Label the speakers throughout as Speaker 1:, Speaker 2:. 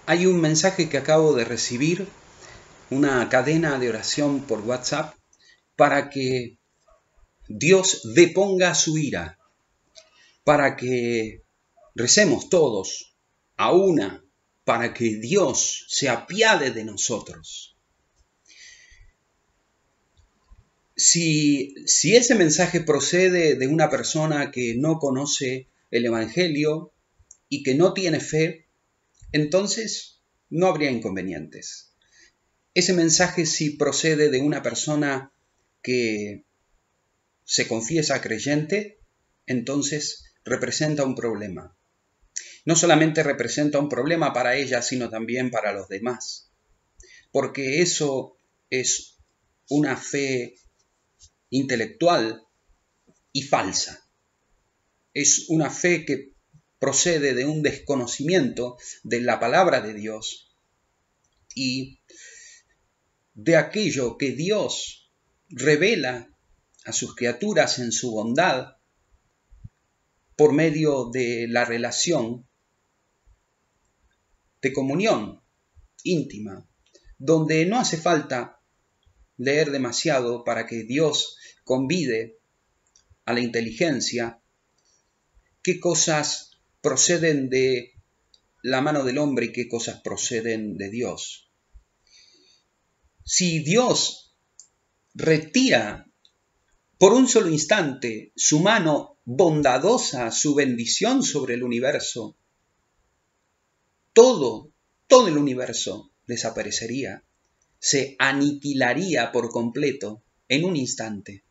Speaker 1: Hay un mensaje que acabo de recibir, una cadena de oración por WhatsApp, para que Dios deponga su ira, para que recemos todos a una, para que Dios se apiade de nosotros. Si ese mensaje procede de una persona que no conoce el Evangelio y que no tiene fe, entonces no habría inconvenientes. Ese mensaje, si procede de una persona que se confiesa creyente, entonces representa un problema. No solamente representa un problema para ella, sino también para los demás. Porque eso es una fe intelectual y falsa. Es una fe que procede de un desconocimiento de la palabra de Dios y de aquello que Dios revela a sus criaturas en su bondad por medio de la relación de comunión íntima, donde no hace falta leer demasiado para que Dios convide a la inteligencia qué cosas proceden de la mano del hombre y qué cosas proceden de Dios. Si Dios retira por un solo instante su mano bondadosa, su bendición sobre el universo, todo el universo desaparecería, se aniquilaría por completo en un instante.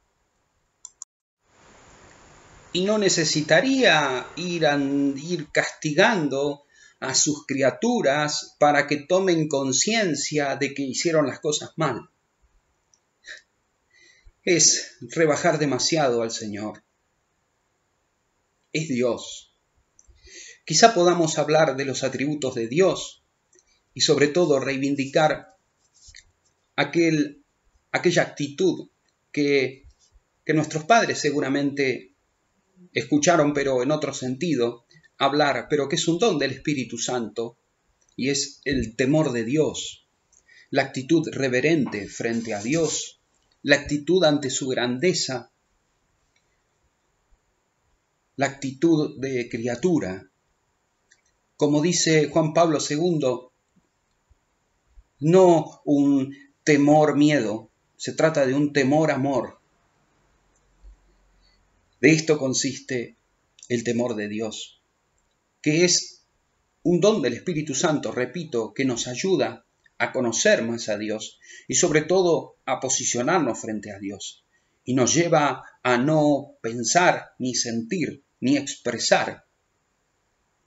Speaker 1: Y no necesitaría ir castigando a sus criaturas para que tomen conciencia de que hicieron las cosas mal. Es rebajar demasiado al Señor. Es Dios. Quizá podamos hablar de los atributos de Dios y sobre todo reivindicar aquella actitud que nuestros padres seguramente escucharon, pero en otro sentido, hablar, pero que es un don del Espíritu Santo, y es el temor de Dios, la actitud reverente frente a Dios, la actitud ante su grandeza, la actitud de criatura. Como dice Juan Pablo II, no un temor-miedo, se trata de un temor-amor. De esto consiste el temor de Dios, que es un don del Espíritu Santo, repito, que nos ayuda a conocer más a Dios y sobre todo a posicionarnos frente a Dios. Y nos lleva a no pensar, ni sentir, ni expresar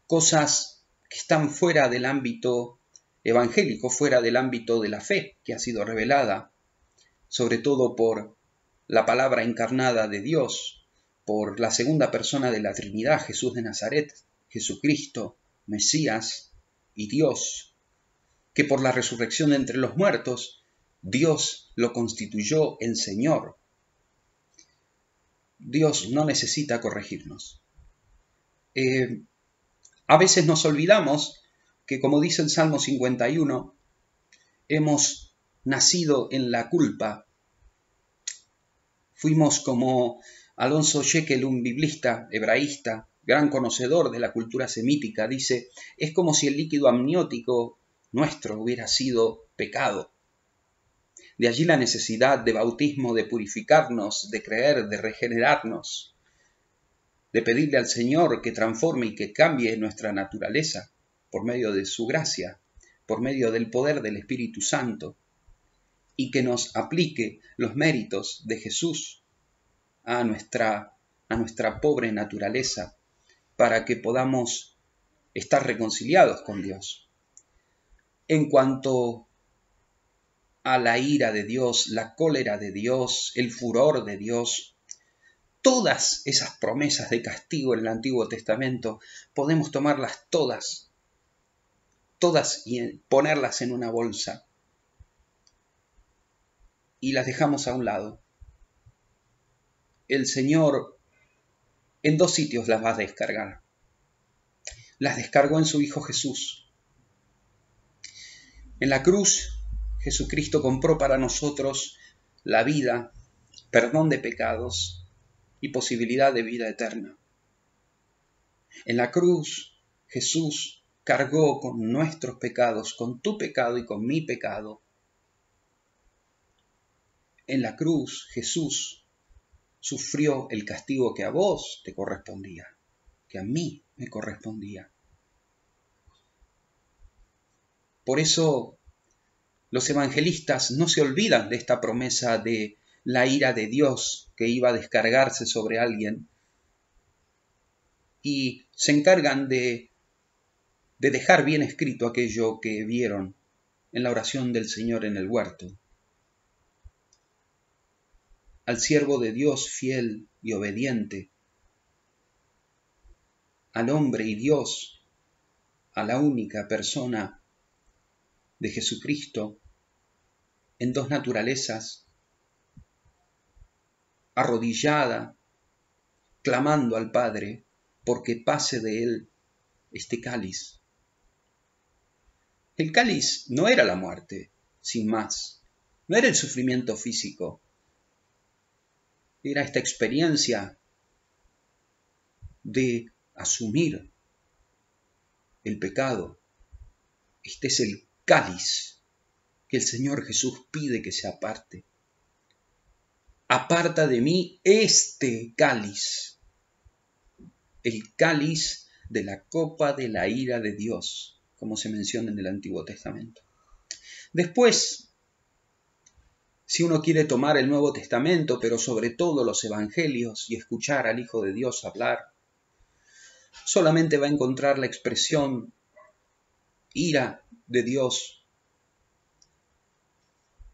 Speaker 1: cosas que están fuera del ámbito evangélico, fuera del ámbito de la fe que ha sido revelada, sobre todo por la palabra encarnada de Dios, por la segunda persona de la Trinidad, Jesús de Nazaret, Jesucristo, Mesías y Dios, que por la resurrección de entre los muertos, Dios lo constituyó en Señor. Dios no necesita corregirnos. A veces nos olvidamos que, como dice el Salmo 51, hemos nacido en la culpa. Fuimos como Alonso Shekel, un biblista hebraísta, gran conocedor de la cultura semítica, dice, es como si el líquido amniótico nuestro hubiera sido pecado. De allí la necesidad de bautismo, de purificarnos, de creer, de regenerarnos, de pedirle al Señor que transforme y que cambie nuestra naturaleza por medio de su gracia, por medio del poder del Espíritu Santo, y que nos aplique los méritos de Jesús a nuestra pobre naturaleza, para que podamos estar reconciliados con Dios. En cuanto a la ira de Dios, la cólera de Dios, el furor de Dios, todas esas promesas de castigo en el Antiguo Testamento, podemos tomarlas todas y ponerlas en una bolsa y las dejamos a un lado. El Señor en dos sitios las va a descargar. Las descargó en su Hijo Jesús. En la cruz, Jesucristo compró para nosotros la vida, perdón de pecados y posibilidad de vida eterna. En la cruz, Jesús cargó con nuestros pecados, con tu pecado y con mi pecado. En la cruz, Jesús sufrió el castigo que a vos te correspondía, que a mí me correspondía. Por eso los evangelistas no se olvidan de esta promesa de la ira de Dios que iba a descargarse sobre alguien y se encargan de dejar bien escrito aquello que vieron en la oración del Señor en el huerto. Al siervo de Dios fiel y obediente, al hombre y Dios, a la única persona de Jesucristo, en dos naturalezas, arrodillada, clamando al Padre porque pase de él este cáliz. El cáliz no era la muerte, sin más, no era el sufrimiento físico, era esta experiencia de asumir el pecado. Este es el cáliz que el Señor Jesús pide que se aparte. Aparta de mí este cáliz, el cáliz de la copa de la ira de Dios, como se menciona en el Antiguo Testamento. Después, si uno quiere tomar el Nuevo Testamento, pero sobre todo los Evangelios, y escuchar al Hijo de Dios hablar, solamente va a encontrar la expresión ira de Dios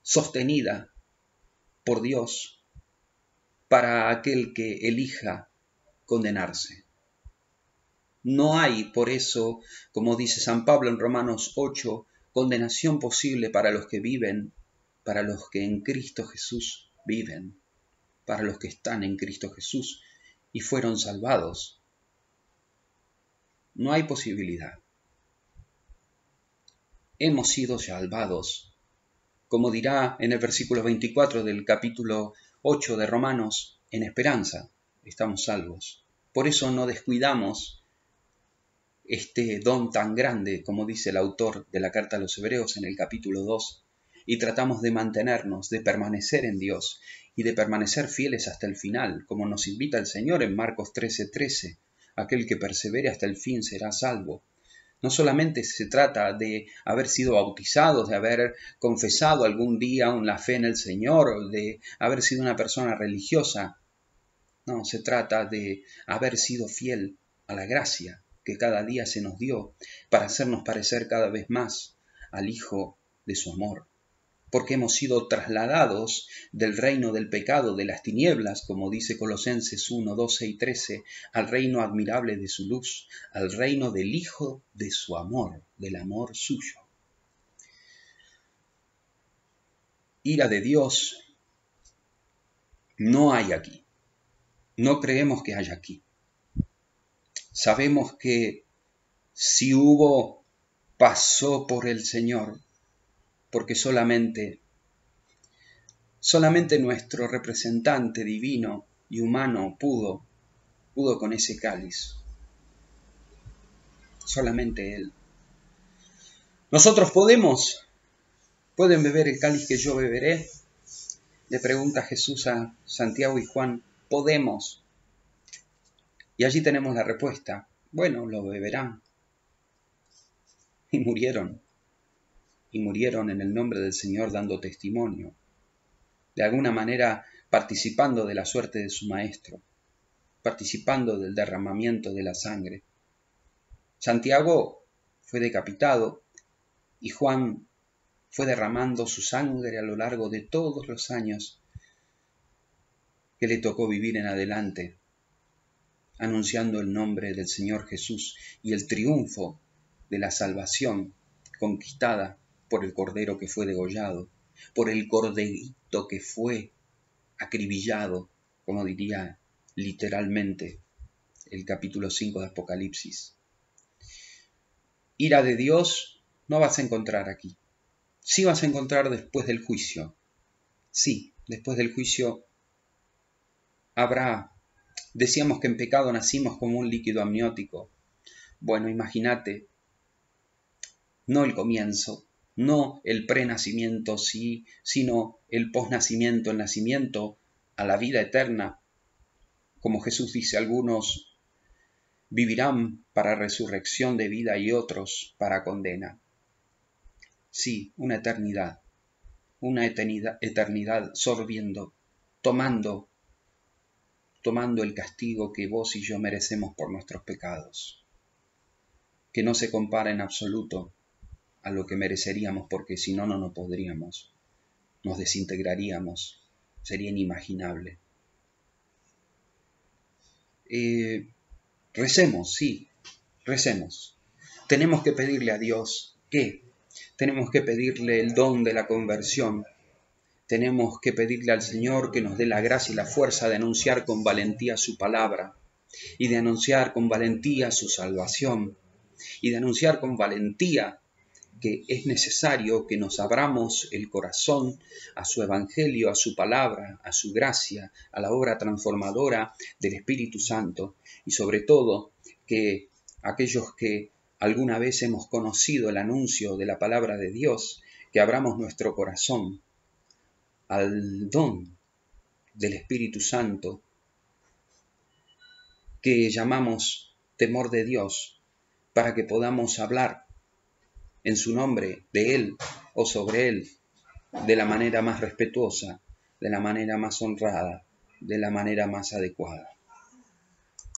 Speaker 1: sostenida por Dios para aquel que elija condenarse. No hay, por eso, como dice San Pablo en Romanos 8, condenación posible para los que viven, para los que en Cristo Jesús viven, para los que están en Cristo Jesús y fueron salvados. No hay posibilidad. Hemos sido salvados, como dirá en el versículo 24 del capítulo 8 de Romanos, en esperanza estamos salvos. Por eso no descuidamos este don tan grande, como dice el autor de la carta a los Hebreos en el capítulo 2, y tratamos de mantenernos, de permanecer en Dios y de permanecer fieles hasta el final, como nos invita el Señor en Marcos 13:13, aquel que persevere hasta el fin será salvo. No solamente se trata de haber sido bautizados, de haber confesado algún día la fe en el Señor, de haber sido una persona religiosa. No, se trata de haber sido fiel a la gracia que cada día se nos dio para hacernos parecer cada vez más al Hijo de su amor. Porque hemos sido trasladados del reino del pecado, de las tinieblas, como dice Colosenses 1, 12 y 13, al reino admirable de su luz, al reino del Hijo de su amor, del amor suyo. Ira de Dios no hay aquí. No creemos que haya aquí. Sabemos que si hubo, pasó por el Señor, porque solamente nuestro representante divino y humano pudo con ese cáliz. Solamente Él. ¿Nosotros pueden beber el cáliz que yo beberé? Le pregunta Jesús a Santiago y Juan. Podemos. Y allí tenemos la respuesta. Bueno, lo beberán. Y murieron. Y murieron en el nombre del Señor dando testimonio. De alguna manera participando de la suerte de su maestro. Participando del derramamiento de la sangre. Santiago fue decapitado y Juan fue derramando su sangre a lo largo de todos los años que le tocó vivir en adelante, anunciando el nombre del Señor Jesús y el triunfo de la salvación conquistada por el Cordero que fue degollado, por el corderito que fue acribillado, como diría literalmente el capítulo 5 de Apocalipsis. Ira de Dios no vas a encontrar aquí. sí vas a encontrar después del juicio. Sí, después del juicio habrá. Decíamos que en pecado nacimos como un líquido amniótico. Bueno, imagínate, no el comienzo, no el prenacimiento, sí, sino el posnacimiento, el nacimiento a la vida eterna. Como Jesús dice, algunos vivirán para resurrección de vida y otros para condena. Sí, una eternidad sorbiendo, tomando el castigo que vos y yo merecemos por nuestros pecados, que no se compara en absoluto a lo que mereceríamos, porque si no, no podríamos, nos desintegraríamos, sería inimaginable. Recemos, sí, recemos. Tenemos que pedirle a Dios, ¿qué? Tenemos que pedirle el don de la conversión. Tenemos que pedirle al Señor que nos dé la gracia y la fuerza de anunciar con valentía su palabra y de anunciar con valentía su salvación y de anunciar con valentía que es necesario que nos abramos el corazón a su evangelio, a su palabra, a su gracia, a la obra transformadora del Espíritu Santo y sobre todo que aquellos que alguna vez hemos conocido el anuncio de la palabra de Dios, que abramos nuestro corazón al don del Espíritu Santo que llamamos temor de Dios, para que podamos hablar en su nombre de Él o sobre Él de la manera más respetuosa, de la manera más honrada, de la manera más adecuada.